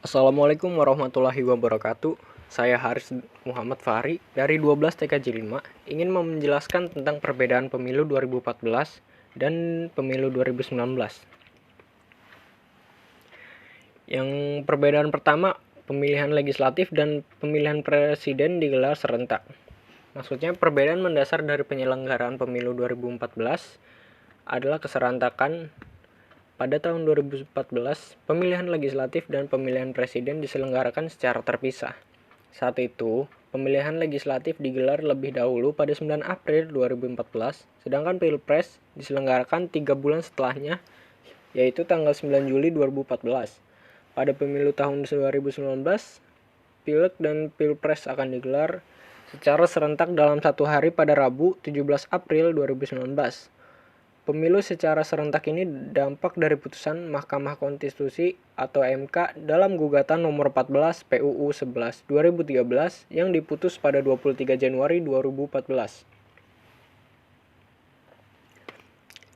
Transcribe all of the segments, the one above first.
Assalamualaikum warahmatullahi wabarakatuh. Saya Haris Muhammad Fahri dari 12 TKJ 5 ingin menjelaskan tentang perbedaan pemilu 2014 dan pemilu 2019. Yang perbedaan pertama, pemilihan legislatif dan pemilihan presiden digelar serentak. Maksudnya perbedaan mendasar dari penyelenggaraan pemilu 2014 adalah keserentakan. Pada tahun 2014, pemilihan legislatif dan pemilihan presiden diselenggarakan secara terpisah. Saat itu, pemilihan legislatif digelar lebih dahulu pada 9 April 2014, sedangkan Pilpres diselenggarakan 3 bulan setelahnya, yaitu tanggal 9 Juli 2014. Pada pemilu tahun 2019, Pileg dan Pilpres akan digelar secara serentak dalam satu hari pada Rabu 17 April 2019. Pemilu secara serentak ini dampak dari putusan Mahkamah Konstitusi atau MK dalam gugatan nomor 14 PUU 11 2013 yang diputus pada 23 Januari 2014.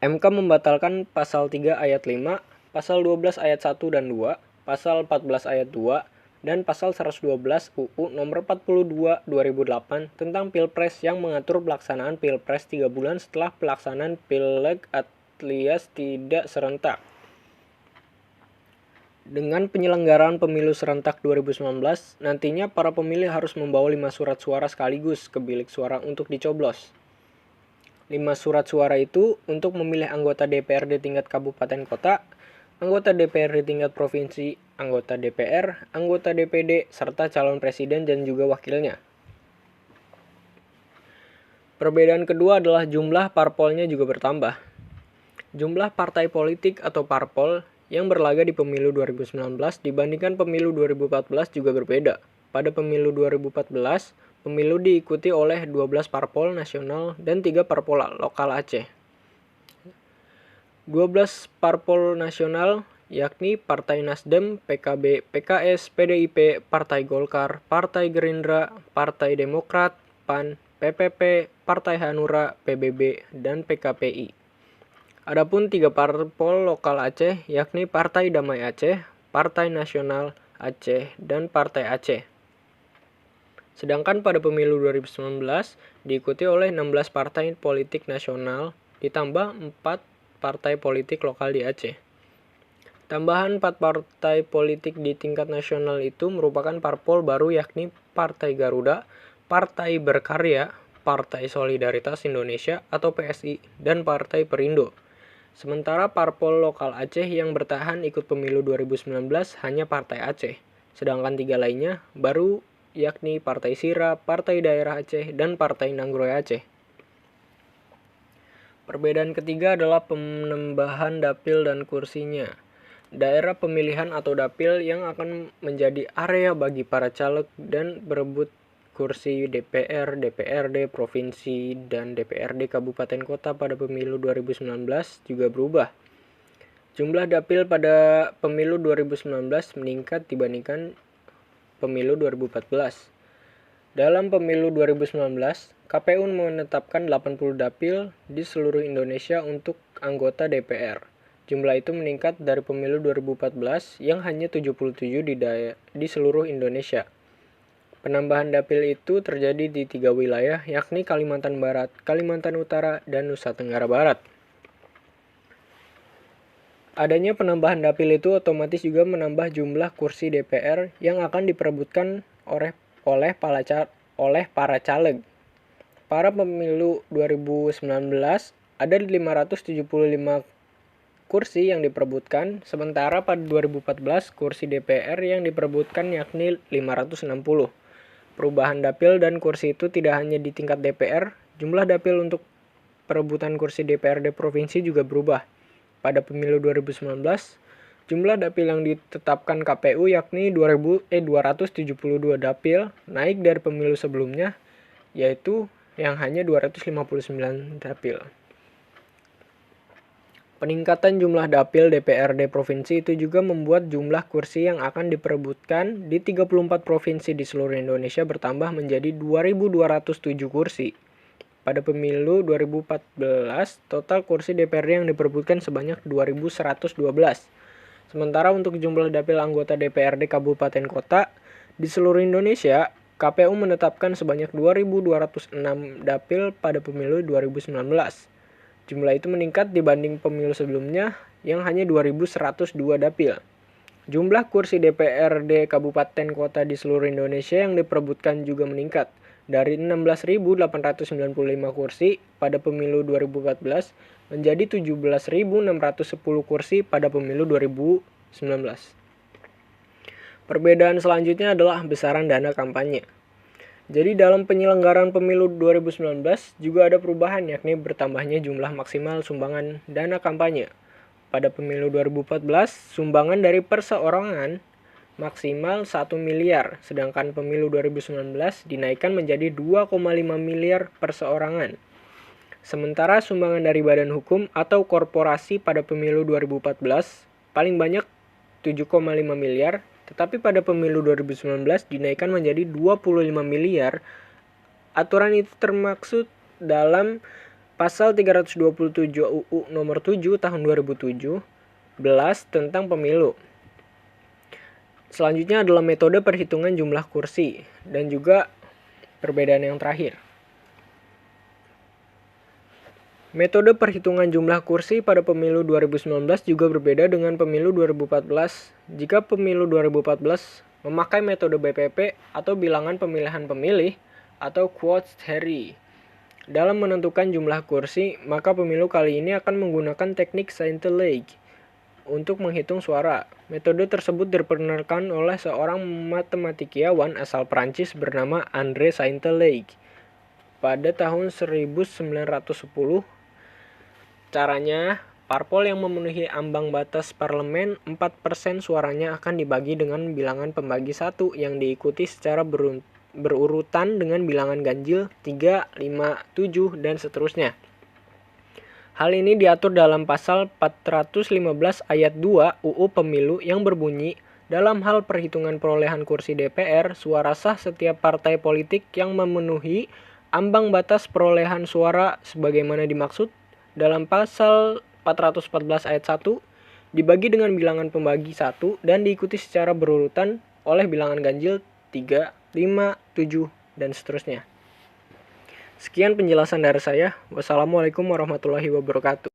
MK membatalkan pasal 3 ayat 5, pasal 12 ayat 1 dan 2, pasal 14 ayat 2, dan pasal 112 UU nomor 42 2008 tentang Pilpres yang mengatur pelaksanaan Pilpres 3 bulan setelah pelaksanaan Pileg alias tidak serentak. Dengan penyelenggaraan pemilu serentak 2019, nantinya para pemilih harus membawa 5 surat suara sekaligus ke bilik suara untuk dicoblos. 5 surat suara itu untuk memilih anggota DPRD tingkat kabupaten kota, anggota DPRD tingkat provinsi, anggota DPR, anggota DPD, serta calon presiden dan juga wakilnya. Perbedaan kedua adalah jumlah parpolnya juga bertambah. Jumlah partai politik atau parpol yang berlaga di pemilu 2019 dibandingkan pemilu 2014 juga berbeda. Pada pemilu 2014, pemilu diikuti oleh 12 parpol nasional dan 3 parpol lokal Aceh. 12 parpol nasional yakni Partai Nasdem, PKB, PKS, PDIP, Partai Golkar, Partai Gerindra, Partai Demokrat, PAN, PPP, Partai Hanura, PBB, dan PKPI. Adapun 3 parpol lokal Aceh yakni Partai Damai Aceh, Partai Nasional Aceh, dan Partai Aceh. Sedangkan pada pemilu 2019 diikuti oleh 16 partai politik nasional ditambah 4 partai politik lokal di Aceh. Tambahan 4 partai politik di tingkat nasional itu merupakan parpol baru yakni Partai Garuda, Partai Berkarya, Partai Solidaritas Indonesia atau PSI, dan Partai Perindo. Sementara parpol lokal Aceh yang bertahan ikut pemilu 2019 hanya Partai Aceh, sedangkan 3 lainnya baru yakni Partai Sira, Partai Daerah Aceh, dan Partai Nanggroe Aceh. Perbedaan ketiga adalah penambahan dapil dan kursinya. Daerah pemilihan atau dapil yang akan menjadi area bagi para caleg dan berebut kursi DPR, DPRD, provinsi, dan DPRD kabupaten kota pada pemilu 2019 juga berubah. Jumlah dapil pada pemilu 2019 meningkat dibandingkan pemilu 2014. Dalam pemilu 2019, KPU menetapkan 80 dapil di seluruh Indonesia untuk anggota DPR. Jumlah itu meningkat dari pemilu 2014 yang hanya 77 di seluruh Indonesia. Penambahan dapil itu terjadi di 3 wilayah yakni Kalimantan Barat, Kalimantan Utara, dan Nusa Tenggara Barat. Adanya penambahan dapil itu otomatis juga menambah jumlah kursi DPR yang akan diperebutkan oleh para caleg. Para pemilu 2019 ada 575 kursi yang diperebutkan, sementara pada 2014 kursi DPR yang diperebutkan yakni 560. Perubahan dapil dan kursi itu tidak hanya di tingkat DPR, jumlah dapil untuk perebutan kursi DPRD provinsi juga berubah. Pada pemilu 2019, jumlah dapil yang ditetapkan KPU yakni 272 dapil, naik dari pemilu sebelumnya, yaitu yang hanya 259 dapil. Peningkatan jumlah dapil DPRD provinsi itu juga membuat jumlah kursi yang akan diperebutkan di 34 provinsi di seluruh Indonesia bertambah menjadi 2.207 kursi. Pada pemilu 2014, total kursi DPRD yang diperebutkan sebanyak 2.112. Sementara untuk jumlah dapil anggota DPRD Kabupaten Kota di seluruh Indonesia, KPU menetapkan sebanyak 2.206 dapil pada pemilu 2019. Jumlah itu meningkat dibanding pemilu sebelumnya yang hanya 2.102 dapil. Jumlah kursi DPRD Kabupaten Kota di seluruh Indonesia yang diperebutkan juga meningkat dari 16.895 kursi pada pemilu 2014 menjadi 17.610 kursi pada pemilu 2019. Perbedaan selanjutnya adalah besaran dana kampanye. Jadi dalam penyelenggaraan pemilu 2019 juga ada perubahan, yakni bertambahnya jumlah maksimal sumbangan dana kampanye. Pada pemilu 2014, sumbangan dari perseorangan maksimal 1 miliar, sedangkan pemilu 2019 dinaikkan menjadi 2,5 miliar perseorangan. Sementara sumbangan dari badan hukum atau korporasi pada pemilu 2014 paling banyak 7,5 miliar, tetapi pada pemilu 2019 dinaikkan menjadi 25 miliar. Aturan itu termaksud dalam Pasal 327 UU Nomor 7 Tahun 2017 tentang Pemilu. Selanjutnya adalah metode perhitungan jumlah kursi dan juga perbedaan yang terakhir. Metode perhitungan jumlah kursi pada pemilu 2019 juga berbeda dengan pemilu 2014. Jika pemilu 2014 memakai metode BPP atau bilangan pemilihan pemilih atau quote theory dalam menentukan jumlah kursi, maka pemilu kali ini akan menggunakan teknik Sainte-Laguë untuk menghitung suara. Metode tersebut diperkenalkan oleh seorang matematikawan asal Prancis bernama André Sainte-Laguë pada tahun 1910. Caranya, parpol yang memenuhi ambang batas parlemen 4% suaranya akan dibagi dengan bilangan pembagi 1 yang diikuti secara berurutan dengan bilangan ganjil 3, 5, 7, dan seterusnya. Hal ini diatur dalam pasal 415 ayat 2 UU Pemilu yang berbunyi, dalam hal perhitungan perolehan kursi DPR, suara sah setiap partai politik yang memenuhi ambang batas perolehan suara sebagaimana dimaksud dalam pasal 414 ayat 1 dibagi dengan bilangan pembagi 1 dan diikuti secara berurutan oleh bilangan ganjil 3, 5, 7, dan seterusnya. Sekian penjelasan dari saya. Wassalamualaikum warahmatullahi wabarakatuh.